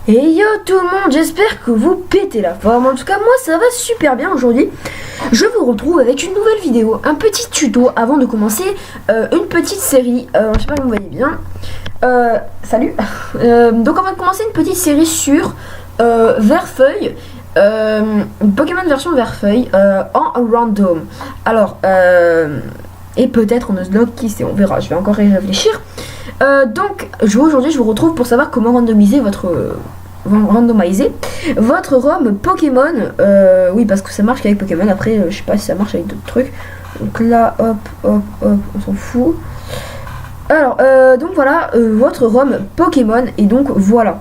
Et yo tout le monde, j'espère que vous pétez la forme. En tout cas moi ça va super bien aujourd'hui. Je vous retrouve avec une nouvelle vidéo, un petit tuto avant de commencer une petite série. Je sais pas si vous voyez bien. Salut. Donc on va commencer une petite série sur Verfeuille. Pokémon version Verfeuille en random. Alors et peut-être en Nuzlocke, qui sait, on verra, je vais encore y réfléchir. Donc aujourd'hui je vous retrouve pour savoir comment randomiser votre ROM Pokémon. Oui, parce que ça marche qu'avec Pokémon. Après je sais pas si ça marche avec d'autres trucs. Donc là hop on s'en fout. Alors donc voilà votre ROM Pokémon. Et donc voilà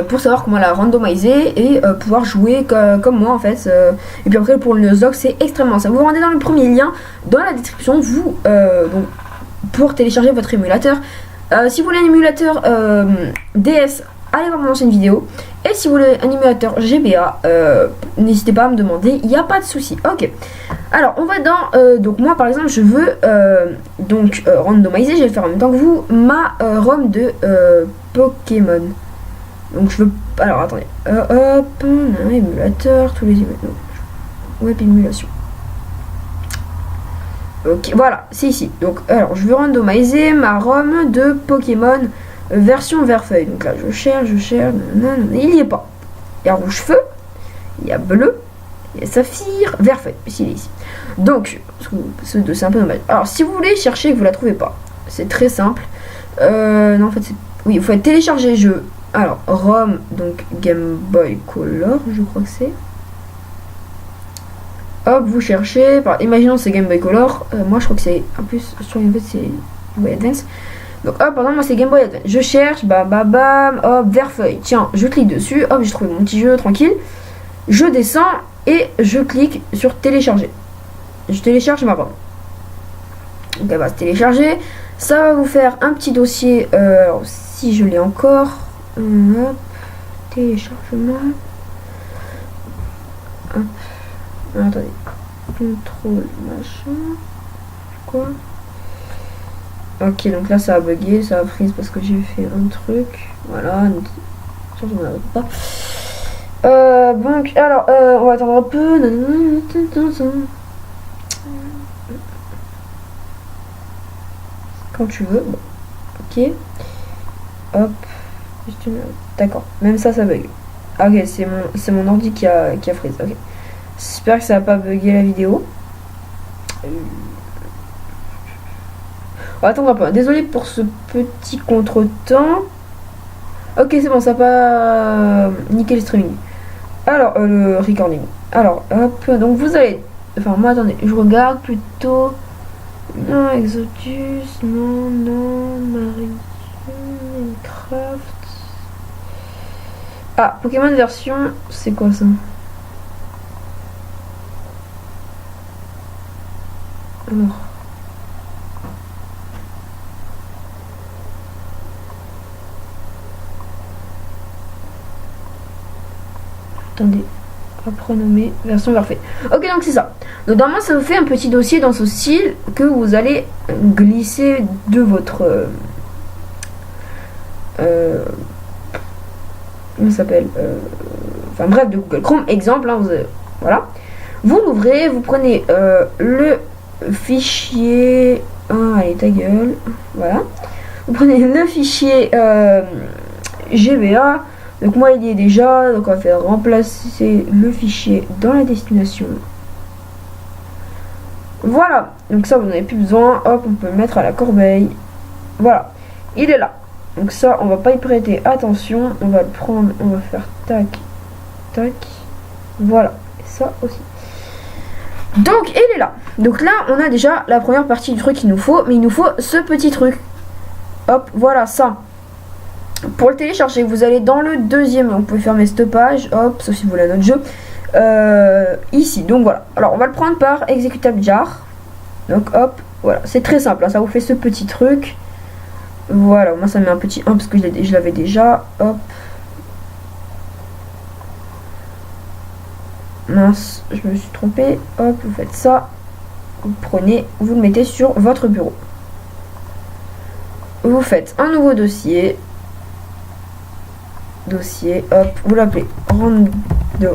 pour savoir comment la randomiser et pouvoir jouer comme moi en fait. Et puis après pour le Nuzlocke c'est extrêmement simple. Vous vous rendez dans le premier lien dans la description, vous donc pour télécharger votre émulateur. Si vous voulez un émulateur DS, allez voir mon ancienne vidéo. Et si vous voulez un émulateur GBA, n'hésitez pas à me demander, il n'y a pas de souci. Ok. Alors on va dans donc moi par exemple je veux randomiser, je vais le faire en même temps que vous, ma ROM de Pokémon. Donc je veux, alors attendez, hop, émulateur, tous les émulateurs, web émulation. Ok, voilà, c'est ici. Donc, alors, je veux randomiser ma ROM de Pokémon version Verfeuille. Donc là, je cherche, il n'y est pas. Il y a rouge feu, il y a bleu, il y a saphir, Verfeuille, s'il est ici. Donc, c'est un peu dommage. Alors, si vous voulez chercher et que vous la trouvez pas, c'est très simple. Non, en fait, oui, il faut être télécharger jeu. Alors, ROM, donc Game Boy Color, je crois que c'est. Hop, vous cherchez, imaginons c'est Game Boy Color, moi je crois que c'est, en plus sur une c'est Game Boy Advance. Donc hop, pardon, moi c'est Game Boy Advance, je cherche, bam, hop, Verfeuille, tiens, je clique dessus, hop, j'ai trouvé mon petit jeu, tranquille. Je descends et je clique sur télécharger. Je télécharge ma ROM. Donc elle va se télécharger, ça va vous faire un petit dossier, alors si je l'ai encore, hop, téléchargement, hop. Attendez, contrôle machin, quoi. Ok, donc là ça a bugué, ça a freeze parce que j'ai fait un truc. Voilà, je ne pas. Donc, alors, on va attendre un peu. Quand tu veux. Bon. Ok. Hop. D'accord. Même ça bug. Ok, c'est mon ordi qui a freeze. Ok. J'espère que ça va pas bugger la vidéo. On va attendre un peu. Désolé pour ce petit contretemps. Ok, c'est bon, ça va pas niquer le streaming. Alors, le recording. Alors, hop, donc vous allez... Enfin, moi, attendez, je regarde plutôt... Non, Exodus, non, Marie... Minecraft... Ah, Pokémon version... C'est quoi ça? Alors... Attendez, hop, renommer version Verfeuille. Ok, donc c'est ça. Donc normalement ça vous fait un petit dossier dans ce style que vous allez glisser de votre comment ça s'appelle, enfin bref, de Google Chrome, exemple, hein, voilà. Vous l'ouvrez, vous prenez le fichier, allez ta gueule, voilà. Vous prenez le fichier GBA. Donc moi il y est déjà, donc on va faire remplacer le fichier dans la destination. Voilà, donc ça vous n'en avez plus besoin, hop, on peut le mettre à la corbeille. Voilà, il est là. Donc ça on va pas y prêter attention, on va le prendre, on va faire tac, tac, voilà, et ça aussi. Donc il est là. Donc là on a déjà la première partie du truc qu'il nous faut, mais il nous faut ce petit truc. Hop, voilà ça. Pour le télécharger, vous allez dans le deuxième, vous pouvez fermer cette page, hop, sauf si vous voulez un autre jeu, ici, donc voilà. Alors on va le prendre par exécutable jar, donc hop, voilà, c'est très simple, hein, ça vous fait ce petit truc, voilà, moi ça met un petit 1 parce que je l'avais déjà, hop, mince, je me suis trompé, hop, vous faites ça, vous prenez, vous le mettez sur votre bureau, vous faites un nouveau dossier. dossier, hop, vous l'appelez randomizer,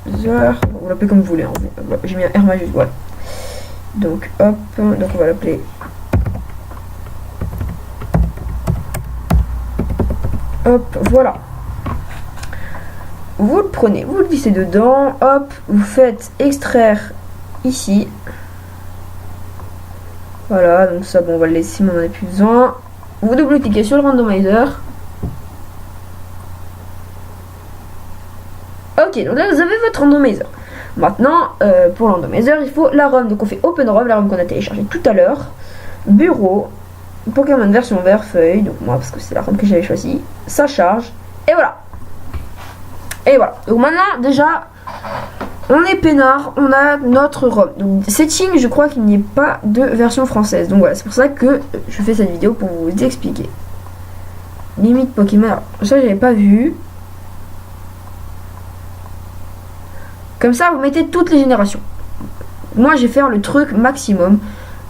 vous l'appelez comme vous voulez, hein. J'ai mis un R majuscule, voilà. Donc hop, donc on va l'appeler hop, voilà. Vous le prenez, vous le glissez dedans, hop, vous faites extraire ici. Voilà, donc ça, bon, on va le laisser, mais on n'en a plus besoin. Vous double-cliquez sur le randomizer. Ok, donc là vous avez votre randomizer. Maintenant, pour le randomizer, il faut la ROM. Donc on fait Open ROM, la ROM qu'on a téléchargée tout à l'heure. Bureau, Pokémon version vert feuille. Donc moi, parce que c'est la ROM que j'avais choisie. Ça charge. Et voilà. Et voilà. Donc maintenant, déjà, on est peinard. On a notre ROM. Donc setting, je crois qu'il n'y ait pas de version française. Donc voilà, c'est pour ça que je fais cette vidéo pour vous expliquer. Limite Pokémon. Alors, ça, j'avais pas vu. Comme ça, vous mettez toutes les générations. Moi, je vais faire le truc maximum.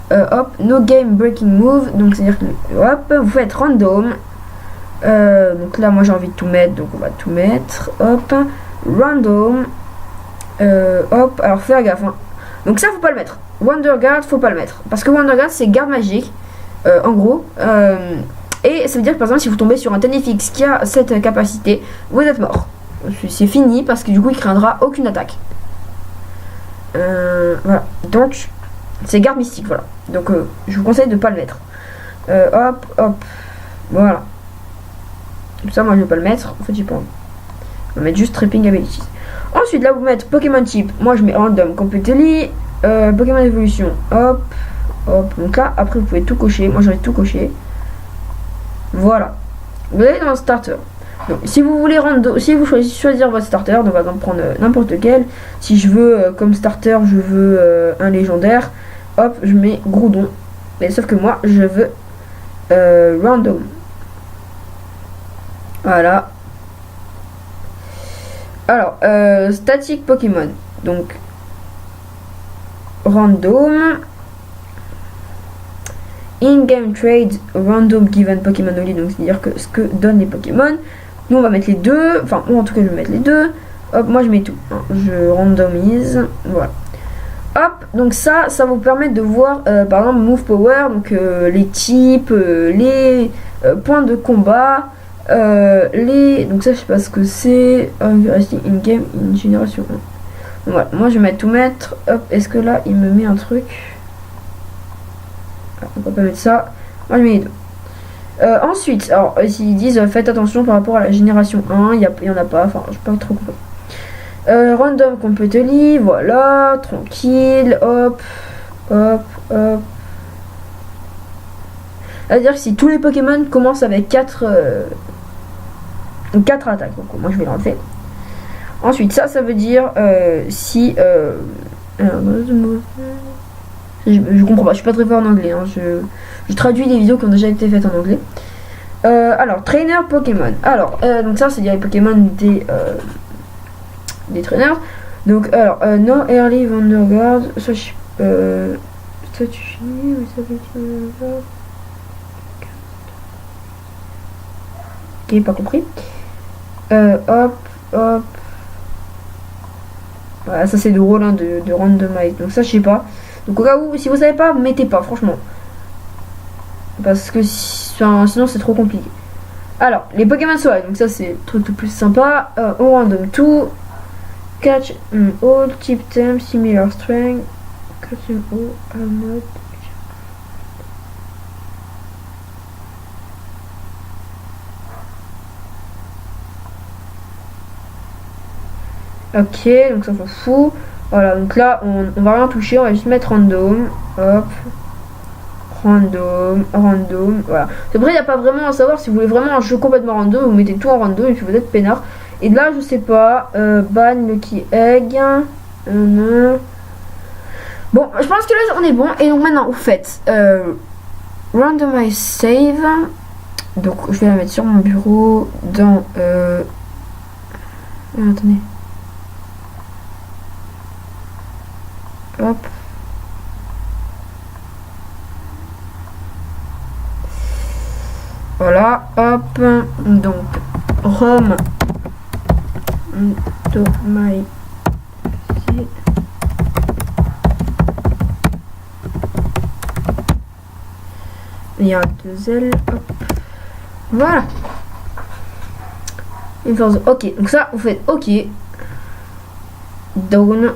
Hop, no game breaking move. Donc, c'est-à-dire que, hop, vous faites random. Donc là, moi, j'ai envie de tout mettre. Donc, on va tout mettre. Hop, random. Hop, alors, faire gaffe. Hein. Donc, ça, faut pas le mettre. Wonder Guard, faut pas le mettre. Parce que Wonder Guard, c'est garde magique. En gros. Et ça veut dire que, par exemple, si vous tombez sur un Tenefix qui a cette capacité, vous êtes mort. C'est fini parce que du coup il craindra aucune attaque. Voilà. Donc c'est garde mystique, voilà. Donc je vous conseille de pas le mettre. Hop, hop. Voilà. Comme ça moi je vais pas le mettre. En fait j'ai pas envie. On va mettre juste Trapping Abilities. Ensuite là vous mettez Pokémon type. Moi je mets Random Completely. Pokémon Evolution. Hop. Hop. Donc là après vous pouvez tout cocher. Moi j'aurais tout coché. Voilà. Vous allez dans le starter. Donc, si vous voulez si vous choisir votre starter, donc on va prendre n'importe lequel. Si je veux comme starter, je veux un légendaire. Hop, je mets Groudon. Mais sauf que moi, je veux random. Voilà. Alors, statique Pokémon. Donc, random. In-game trade random given Pokémon only. Donc, c'est-à-dire que ce que donnent les Pokémon. Nous on va mettre les deux, enfin moi en tout cas je vais mettre les deux. Hop, moi je mets tout, hein. Je randomise, voilà. Hop, donc ça vous permet de voir par exemple Move Power, donc les types, les points de combat, donc ça je sais pas ce que c'est, in game, in génération 1. Voilà, moi je vais tout mettre, hop, est-ce que là il me met un truc? Ah, on va pas mettre ça, moi je mets les deux. Ensuite, alors ils disent faites attention par rapport à la génération 1, il y en a pas, enfin je sais pas trop compris. Random completely, voilà, tranquille, hop, hop, hop. C'est-à-dire que si tous les Pokémon commencent avec 4 attaques, donc moi je vais l'enlever. Ensuite, ça veut dire si je comprends pas, je suis pas très fort en anglais, hein, je traduis des vidéos qui ont déjà été faites en anglais. Alors, trainer Pokémon. Alors, donc ça, c'est les Pokémon des trainers. Donc, alors, no early Wonder Guard. Ça, ça, tu finis, mais ça fait ok, pas compris. Hop, hop. Voilà, ça, c'est le rôle hein, de randomize. Donc, ça, je sais pas. Donc, au cas où, si vous savez pas, mettez pas, franchement. Parce que sinon c'est trop compliqué. Alors, les Pokémon sauvages, donc ça c'est le truc le plus sympa. On random tout. Catch all, type thème, similar strength. Catch all, not. Ok, donc ça s'en fout. Voilà, donc là on va rien toucher, on va juste mettre random. Hop. Random, voilà. Après, il n'y a pas vraiment à savoir si vous voulez vraiment un jeu complètement random, vous mettez tout en random et puis vous êtes peinard. Et là, je sais pas, ban, Lucky Egg. Bon, je pense que là, on est bon. Et donc maintenant, vous faites randomize save. Donc, je vais la mettre sur mon bureau dans. Attendez. Hop. Voilà, hop, donc ROM randomizer. Il y a 2 L. Hop. Voilà. Une force. Ok. Donc ça, vous faites OK. Down.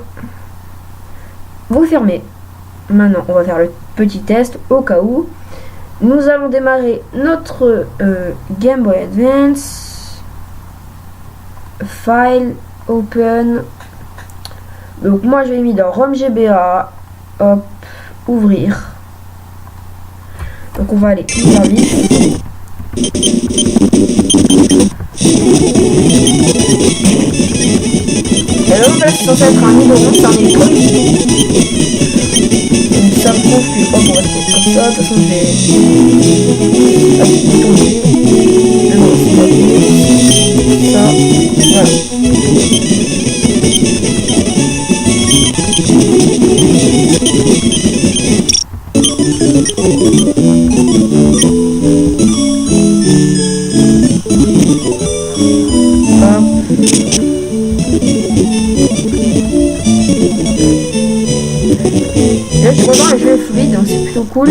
Vous fermez. Maintenant, on va faire le petit test au cas où. Nous allons démarrer notre Game Boy Advance. File. Open. Donc moi, je l'ai mis dans ROM GBA. Hop. Ouvrir. Donc on va aller service. Et là, c'est censé être un niveau rond, c'est un électronique. Donc ça me prouve que on va rester comme ça. De toute façon, je vais tourner. Ça, voilà. Là, je suis content, le jeu est fluide, donc c'est plutôt cool.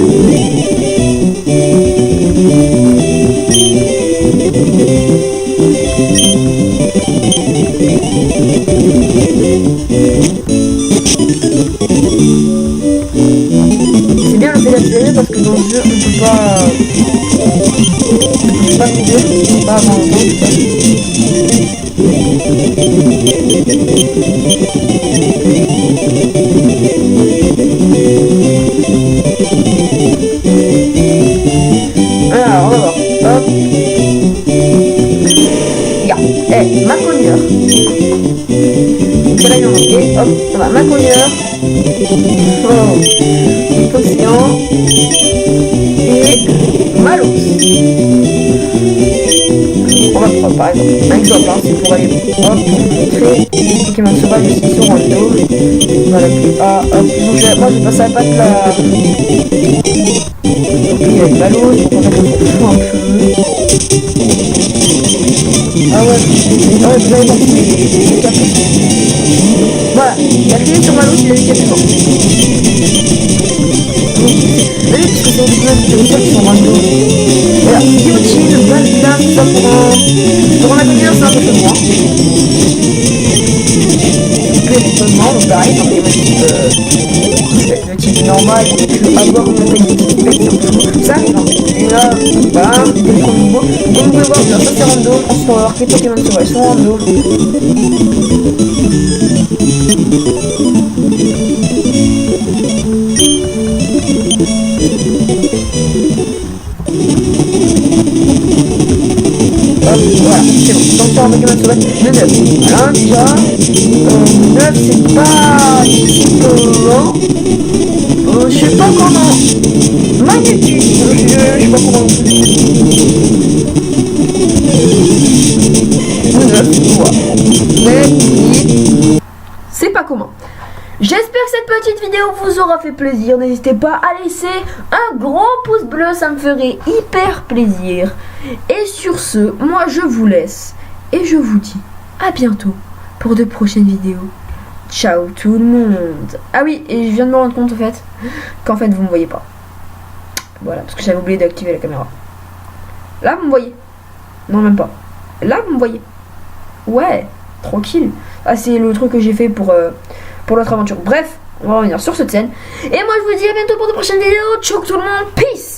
C'est bien le fait d'accélérer parce que dans le jeu, on peut pas courir, pas avant longtemps, en tout cas. Alors, on va voir. Hop. Regarde. Maconieur. Donc là, il en manquait. Hop, on va Maconieur. Oh. Océan. Et Malos. On va prendre par exemple un exemple, hein, c'est pour aller hop, pour montrer Pokémon Sauvage ici sur random. Voilà, hop, donc moi je vais passer à pas de la. Donc il y a une Malos, donc on va mettre le fou un peu. Ah ouais, vous avez compris, les capés. Voilà, il a fini sur Malos, il a eu capés fort. Vous voyez, puisque c'est des Pokémon qui sont random. Voilà, guillotine, Balblam, tout ça pour un Maconieur, c'est un peu moins. Puis étonnement, donc pareil, un Pokémon type le type normal, on peut avoir une petite spectre. Ça arrive, hein. Et là, bam, c'est le premier niveau. Comme vous pouvez voir, ça c'est random, on se peut avoir que les Pokémon sauvages sont random. Hop, voilà, c'est bon. Donc c'est un Pokémon sauvage de 9. Voilà, déjà. 9, c'est pas typiquement. Je sais pas comment. Magnétique. Je sais pas comment. 9, voilà. Mais c'est pas comment. J'espère que cette petite vidéo vous aura fait plaisir. N'hésitez pas à laisser un gros pouce bleu, ça me ferait hyper plaisir. Et sur ce, moi je vous laisse et je vous dis à bientôt pour de prochaines vidéos. Ciao tout le monde. Ah oui, et je viens de me rendre compte en fait qu'en fait vous me voyez pas. Voilà, parce que j'avais oublié d'activer la caméra. Là vous me voyez. Non, même pas. Là vous me voyez. Ouais, tranquille. Ah, c'est le truc que j'ai fait pour l'autre aventure. Bref, on va revenir sur cette scène. Et moi je vous dis à bientôt pour de prochaines vidéos. Ciao tout le monde, peace.